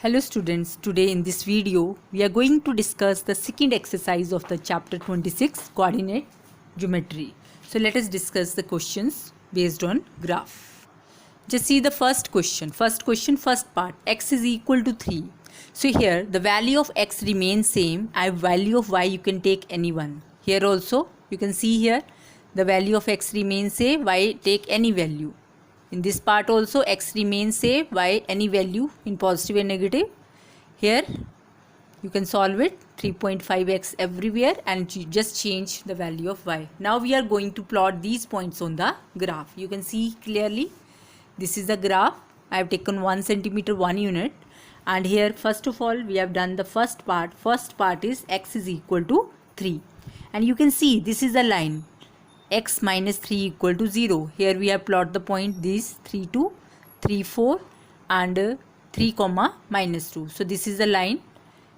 Hello students, today in this video we are going to discuss the second exercise of the chapter 26 coordinate geometry. So let us discuss the questions based on graph. Just see the first question, first part, x is equal to 3. So here the value of x remains same and value of y you can take any one. Here also you can see here the value of x remains same, y take any value. In this part also x remains same, y any value in positive and negative. Here you can solve it 3.5x everywhere and just change the value of y. Now we are going to plot these points on the graph. You can see clearly this is the graph. I have taken 1 centimeter 1 unit, and here first of all we have done the first part. First part is x is equal to 3, and you can see this is the line x minus 3 equal to 0. Here we have plot the point these 3 2 3 4 and 3 comma minus 2. So this is the line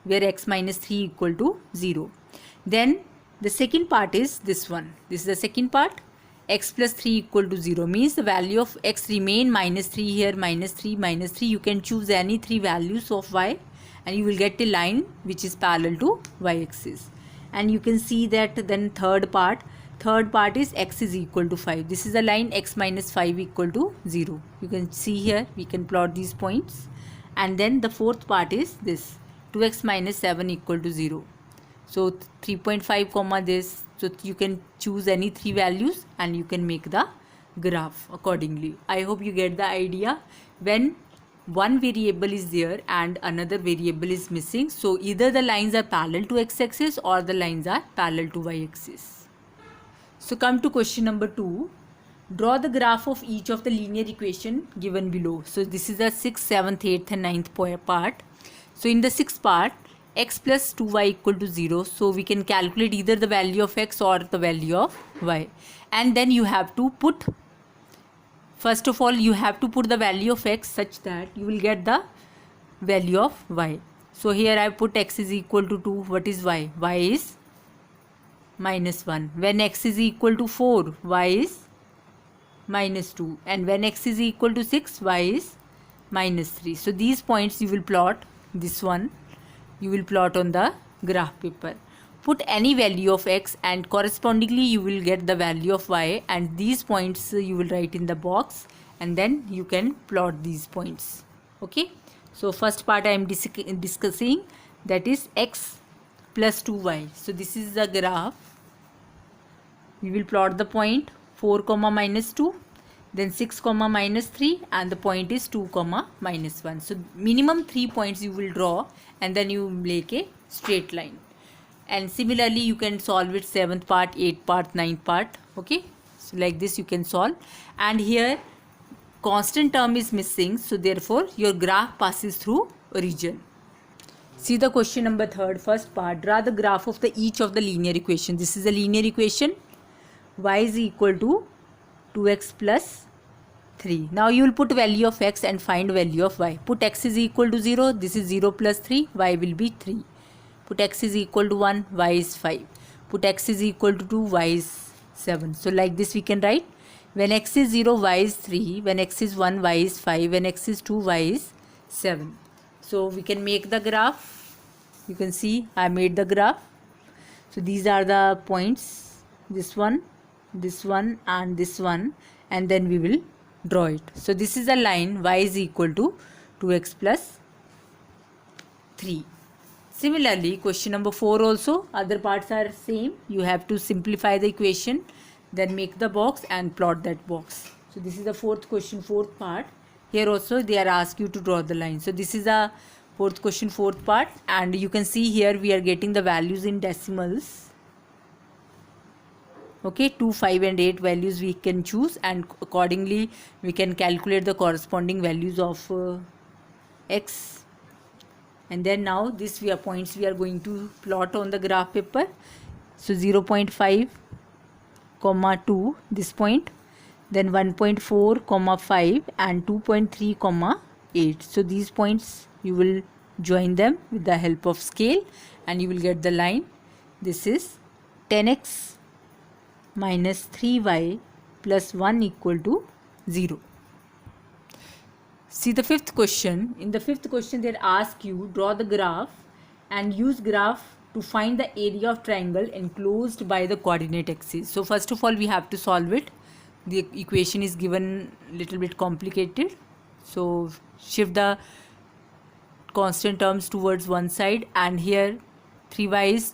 where x minus 3 equal to 0. Then the second part is this one. This is the second part. X plus 3 equal to 0 means the value of x remain minus 3 here, minus 3 minus 3. You can choose any three values of y and you will get a line which is parallel to y axis. And you can see that then third part is x is equal to 5. This is the line x minus 5 equal to 0. You can see here we can plot these points. And then the fourth part is this 2x minus 7 equal to 0. So 3.5 comma this. So you can choose any three values and you can make the graph accordingly. I hope you get the idea. When one variable is there and another variable is missing, so either the lines are parallel to x-axis or the lines are parallel to y-axis. So come to question number 2. Draw the graph of each of the linear equation given below. So this is the 6th, 7th, 8th and 9th part. So in the 6th part, x plus 2y equal to 0. So we can calculate either the value of x or the value of y. And then you have to put, first of all you have to put the value of x such that you will get the value of y. So here I put x is equal to 2. What is y? Y is minus 1. When x is equal to 4, y is minus 2. And when x is equal to 6, y is minus 3. So these points you will plot, this one you will plot on the graph paper. Put any value of x and correspondingly you will get the value of y, and these points you will write in the box and then you can plot these points. Okay. So first part I am discussing, that is x plus 2y. So this is the graph. We will plot the point 4 comma minus 2, then 6 comma minus 3, and the point is 2 comma minus 1. So minimum 3 points you will draw and then you make a straight line. And similarly you can solve it 7th part, 8th part, 9th part. Okay, so like this you can solve. And here constant term is missing, so therefore your graph passes through origin. See the question number 3rd, first part. Draw the graph of each of the linear equation. This is a linear equation. Y is equal to 2x plus 3. Now you will put value of x and find value of y. Put x is equal to 0. This is 0 plus 3. Y will be 3. Put x is equal to 1. Y is 5. Put x is equal to 2. Y is 7. So like this we can write. When x is 0, y is 3. When x is 1, y is 5. When x is 2, y is 7. So we can make the graph. You can see I made the graph. So these are the points. This one and this one, and then we will draw it. So this is a line y is equal to 2x plus 3. Similarly question number 4 also, other parts are same. You have to simplify the equation, then make the box and plot that box. So this is the fourth question, fourth part. Here also they are asked you to draw the line. So this is the fourth question, fourth part, and you can see here we are getting the values in decimals. Okay, 2, 5 and 8 values we can choose, and accordingly we can calculate the corresponding values of x. And then now this points we are going to plot on the graph paper. So 0.5 comma 2 this point, then 1.4 comma 5 and 2.3 comma 8. So these points you will join them with the help of scale and you will get the line. This is 10x minus 3y plus 1 equal to 0. See the fifth question. In the fifth question, they ask you draw the graph and use graph to find the area of triangle enclosed by the coordinate axis. So first of all, we have to solve it. The equation is given little bit complicated. So shift the constant terms towards one side, and here 3y is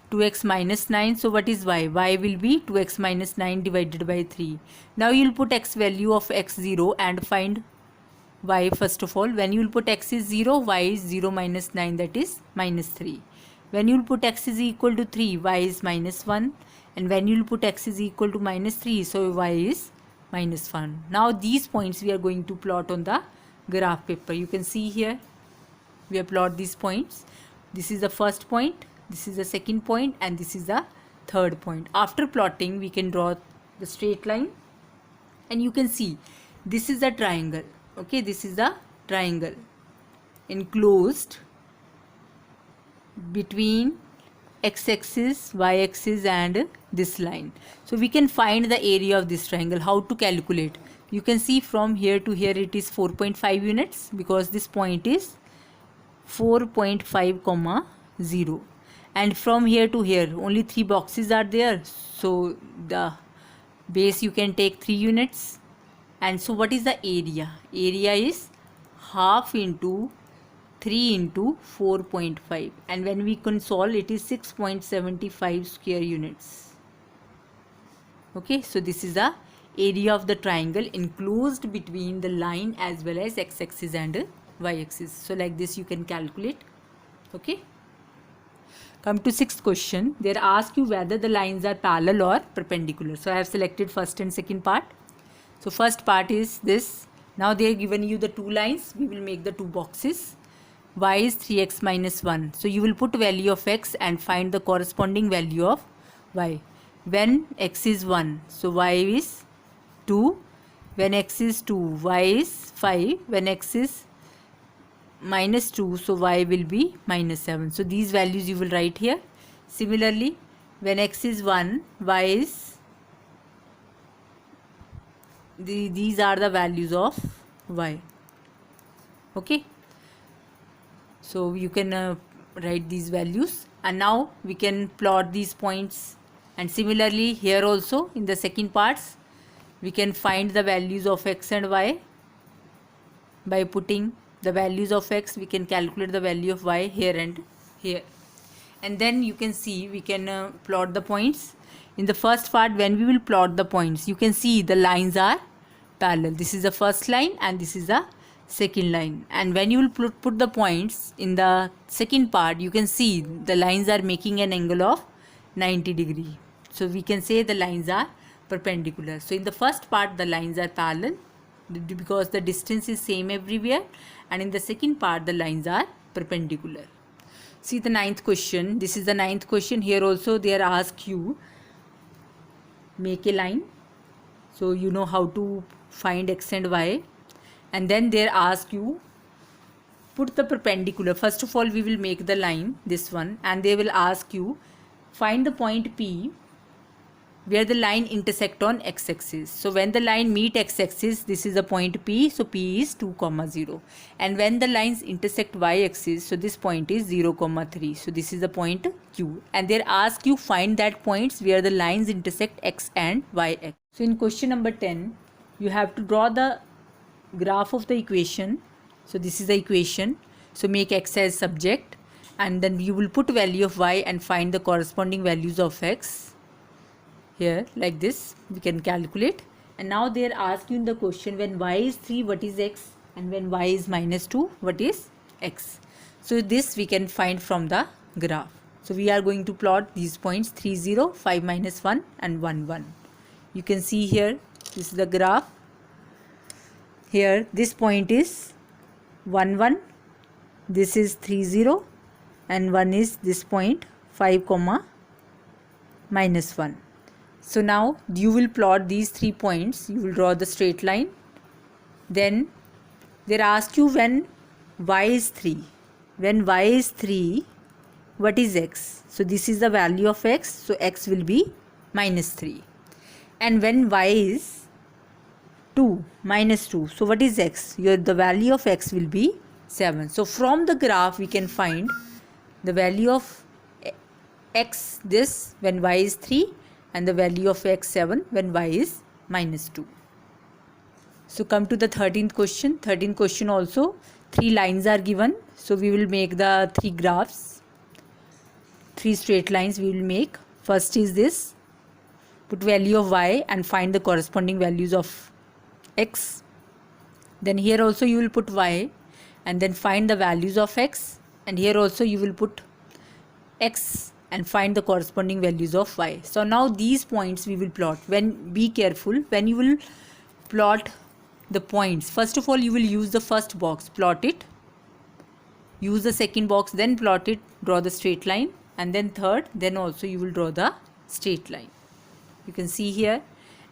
2x minus 9. So what is y? Y will be 2x minus 9 divided by 3. Now you will put x value of x 0 and find y first of all. When you will put x is 0, y is 0 minus 9, that is minus 3. When you will put x is equal to 3, y is minus 1. And when you will put x is equal to minus 3, so y is minus 1. Now these points we are going to plot on the graph paper. You can see here we have plot these points. This is the first point, this is the second point, and this is the third point. After plotting, we can draw the straight line, and you can see this is the triangle. Okay, this is the triangle enclosed between x-axis, y-axis, and this line. So we can find the area of this triangle. How to calculate? You can see from here to here it is 4.5 units, because this point is 4.5 comma 0, and from here to here only 3 boxes are there, so the base you can take 3 units. And so what is the area? Area is half into 3 into 4.5, and when we can solve, it is 6.75 square units. Okay, so this is the area of the triangle enclosed between the line as well as x-axis and y-axis. So like this you can calculate. Okay, come to sixth question. They ask you whether the lines are parallel or perpendicular. So I have selected first and second part. So first part is this. Now they have given you the two lines. We will make the two boxes. Y is 3x minus 1. So you will put value of x and find the corresponding value of y. When x is 1, so y is 2. When x is 2, y is 5. When x is minus 2, so y will be minus 7. So these values you will write here. Similarly, when x is 1, y is these are the values of y. Okay, so you can write these values, and now we can plot these points. And similarly here also in the second parts we can find the values of x and y. By putting the values of x, we can calculate the value of y here and here, and then you can see we can plot the points. In the first part, when we will plot the points, you can see the lines are parallel. This is the first line and this is the second line. And when you will put the points in the second part, you can see the lines are making an angle of 90 degree. So we can say the lines are perpendicular. So in the first part the lines are parallel because the distance is same everywhere, and in the second part the lines are perpendicular. See the ninth question. This is the ninth question. Here also they are asked you make a line. So you know how to find x and y, and then they ask you put the perpendicular. First of all we will make the line, this one, and they will ask you find the point P where the line intersect on x-axis. So when the line meet x-axis, this is the point P, so P is 2, 0. And when the lines intersect y-axis, so this point is 0, 3. So this is the point Q. And they ask you find that points where the lines intersect x and y-axis. So in question number 10, you have to draw the graph of the equation. So this is the equation. So make x as subject, and then you will put value of y and find the corresponding values of x. Here like this we can calculate. And now they are asking the question when y is 3 what is x, and when y is minus 2 what is x. So this we can find from the graph. So we are going to plot these points 3, 0, 5, minus 1 and 1, 1. You can see here this is the graph. Here this point is 1, 1, this is 3, 0, and 1 is this point 5, minus 1. So now you will plot these 3 points. You will draw the straight line. Then they ask you when y is 3. When y is 3, what is x? So this is the value of x. So x will be minus 3. And when y is 2 minus 2. So what is x? The value of x will be 7. So from the graph we can find the value of x this when y is 3 and the value of x 7 when y is minus 2. So come to the 13th question. 13th question also 3 lines are given. So we will make the 3 graphs. 3 straight lines we will make. First is this. Put value of y and find the corresponding values of x. Then here also you will put y and then find the values of x, and here also you will put x and find the corresponding values of y. So now these points we will plot. Be careful when you will plot the points. First of all you will use the first box, plot it. Use the second box, then plot it, draw the straight line, and then third, then also you will draw the straight line. You can see here.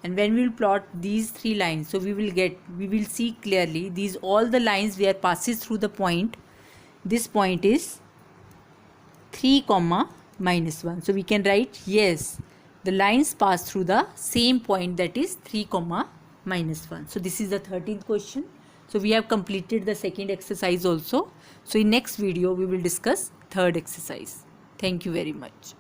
And when we will plot these 3 lines, so we will see clearly these all the lines where passes through the point. This point is 3 comma minus 1. So we can write yes, the lines pass through the same point, that is 3 comma minus 1. So this is the 13th question. So we have completed the second exercise also. So in next video we will discuss third exercise. Thank you very much.